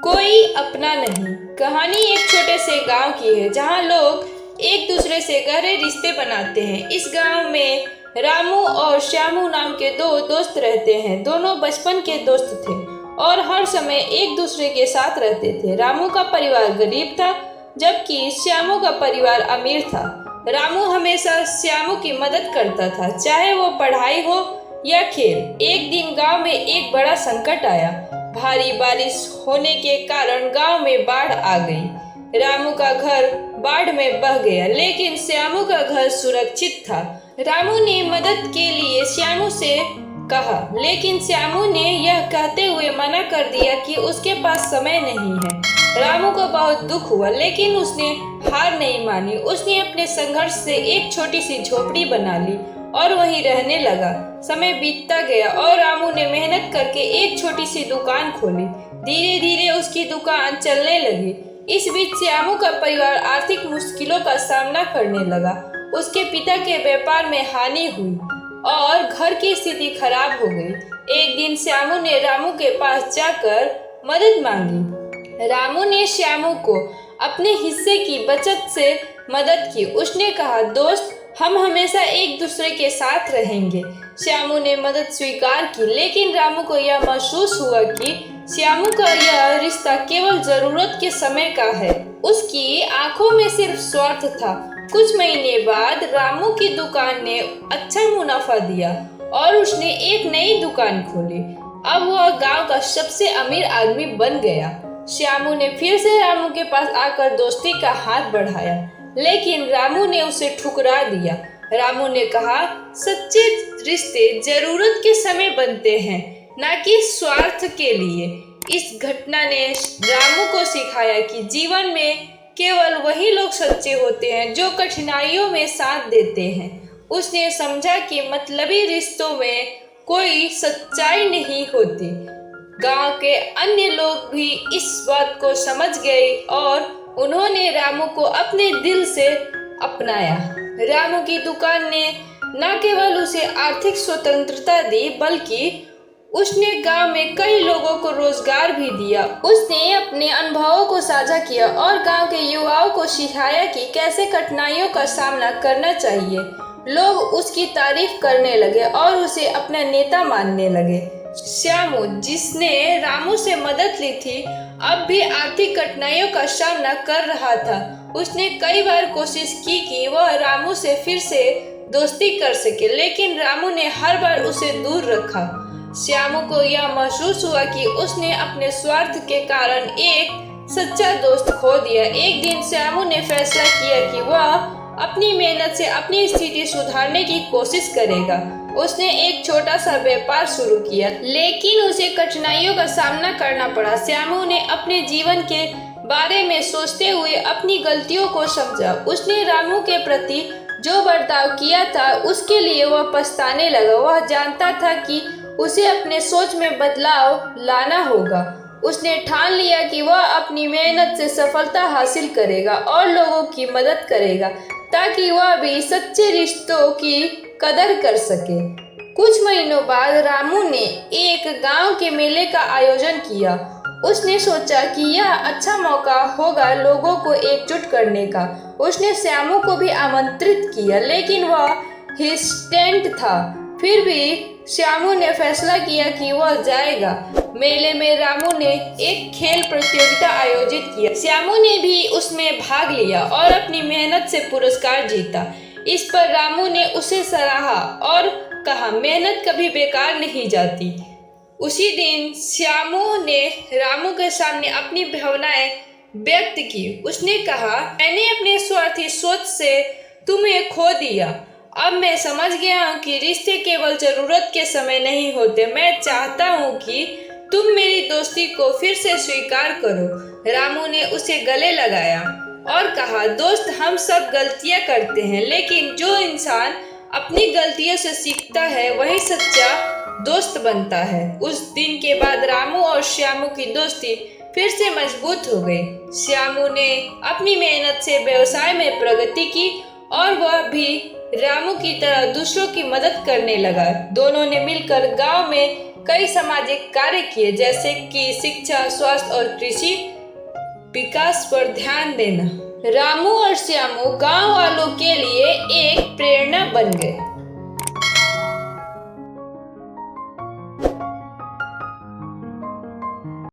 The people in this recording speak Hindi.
कोई अपना नहीं। कहानी एक छोटे से गांव की है जहां लोग एक दूसरे से गहरे रिश्ते बनाते हैं। इस गांव में रामू और श्यामू नाम के दो दोस्त रहते हैं। दोनों बचपन के दोस्त थे और हर समय एक दूसरे के साथ रहते थे। रामू का परिवार गरीब था जबकि श्यामू का परिवार अमीर था। रामू हमेशा श्यामू की मदद करता था, चाहे वो पढ़ाई हो या खेल। एक दिन गांव में एक बड़ा संकट आया। भारी बारिश होने के कारण गांव में बाढ़ आ गई। रामू का घर बाढ़ में बह गया, लेकिन श्यामू का घर सुरक्षित था। रामू ने मदद के लिए श्यामू से कहा, लेकिन श्यामू ने यह कहते हुए मना कर दिया कि उसके पास समय नहीं है। रामू को बहुत दुख हुआ, लेकिन उसने हार नहीं मानी। उसने अपने संघर्ष से एक छोटी सी झोपड़ी बना ली और वहीं रहने लगा। समय बीतता गया और रामू ने मेहनत करके एक छोटी सी दुकान खोली। धीरे धीरे उसकी दुकान चलने लगी। इस बीच श्यामू का परिवार आर्थिक मुश्किलों का सामना करने लगा। उसके पिता के व्यापार में हानि हुई और घर की स्थिति खराब हो गई। एक दिन श्यामू ने रामू के पास जाकर मदद मांगी। रामू ने श्यामू को अपने हिस्से की बचत से मदद की। उसने कहा, दोस्त, हम हमेशा एक दूसरे के साथ रहेंगे। श्यामू ने मदद स्वीकार की, लेकिन रामू को यह महसूस हुआ कि श्यामू का यह रिश्ता केवल जरूरत के समय का है। उसकी आंखों में सिर्फ स्वार्थ था। कुछ महीने बाद रामू की दुकान ने अच्छा मुनाफा दिया और उसने एक नई दुकान खोली। अब वह गांव का सबसे अमीर आदमी बन गया। श्यामू ने फिर से रामू के पास आकर दोस्ती का हाथ बढ़ाया, लेकिन रामू ने उसे ठुकरा दिया। रामू ने कहा, सच्चे रिश्ते जरूरत के समय बनते हैं, न कि स्वार्थ के लिए। इस घटना ने रामू को सिखाया कि जीवन में केवल वही लोग सच्चे होते हैं जो कठिनाइयों में साथ देते हैं। उसने समझा कि मतलबी रिश्तों में कोई सच्चाई नहीं होती। गांव के अन्य लोग भी इस बात को समझ गए और उन्होंने रामू को अपने दिल से अपनाया। रामू की दुकान ने न केवल उसे आर्थिक स्वतंत्रता दी, बल्कि उसने गांव में कई लोगों को रोजगार भी दिया। उसने अपने अनुभवों को साझा किया और गांव के युवाओं को सिखाया कि कैसे कठिनाइयों का सामना करना चाहिए। लोग उसकी तारीफ करने लगे और उसे अपना नेता मानने लगे। श्यामू, जिसने रामू से मदद ली थी, अब भी आर्थिक कठिनाइयों का सामना कर रहा था। उसने कई बार कोशिश की कि वह रामू से फिर से दोस्ती कर सके, लेकिन रामू ने हर बार उसे दूर रखा। श्यामू को यह महसूस हुआ कि उसने अपने स्वार्थ के कारण एक सच्चा दोस्त खो दिया। एक दिन श्यामू ने फैसला किया कि वह अपनी मेहनत से अपनी स्थिति सुधारने की कोशिश करेगा। उसने एक छोटा सा व्यापार शुरू किया, लेकिन उसे कठिनाइयों का सामना करना पड़ा। श्यामू ने अपने जीवन के बारे में सोचते हुए अपनी गलतियों को समझा। उसने रामू के प्रति जो बर्ताव किया था, उसके लिए वह पछताने लगा। वह जानता था कि उसे अपने सोच में बदलाव लाना होगा। उसने ठान लिया कि वह अपनी मेहनत से सफलता हासिल करेगा और लोगों की मदद करेगा, ताकि वह भी सच्चे रिश्तों की कदर कर सके। कुछ महीनों बाद रामू ने एक गांव के मेले का आयोजन किया। उसने सोचा कि यह अच्छा मौका होगा लोगों को एकजुट करने का। उसने श्यामू को भी आमंत्रित किया, लेकिन वह हेजिटेंट था। फिर भी श्यामू ने फैसला किया कि वह जाएगा। मेले में रामू ने एक खेल प्रतियोगिता आयोजित किया। श्यामू ने भी उसमें भाग लिया और अपनी मेहनत से पुरस्कार जीता। इस पर रामू ने उसे सराहा और कहा, मेहनत कभी बेकार नहीं जाती। उसी दिन श्यामू ने रामू के सामने अपनी भावनाएं व्यक्त की। उसने कहा, मैंने अपने स्वार्थी सोच से तुम्हें खो दिया। अब मैं समझ गया हूँ कि रिश्ते केवल जरूरत के समय नहीं होते। मैं चाहता हूँ कि तुम मेरी दोस्ती को फिर से स्वीकार करो। रामू ने उसे गले लगाया और कहा, दोस्त, हम सब गलतियाँ करते हैं, लेकिन जो इंसान अपनी गलतियों से सीखता है वही सच्चा दोस्त बनता है। उस दिन के बाद रामू और श्यामू की दोस्ती फिर से मजबूत हो गई। श्यामू ने अपनी मेहनत से व्यवसाय में प्रगति की और वह भी रामू की तरह दूसरों की मदद करने लगा। दोनों ने मिलकर गांव में कई सामाजिक कार्य किए, जैसे कि शिक्षा, स्वास्थ्य और कृषि विकास पर ध्यान देना। रामू और श्यामू गांव वालों के लिए एक प्रेरणा बन गए।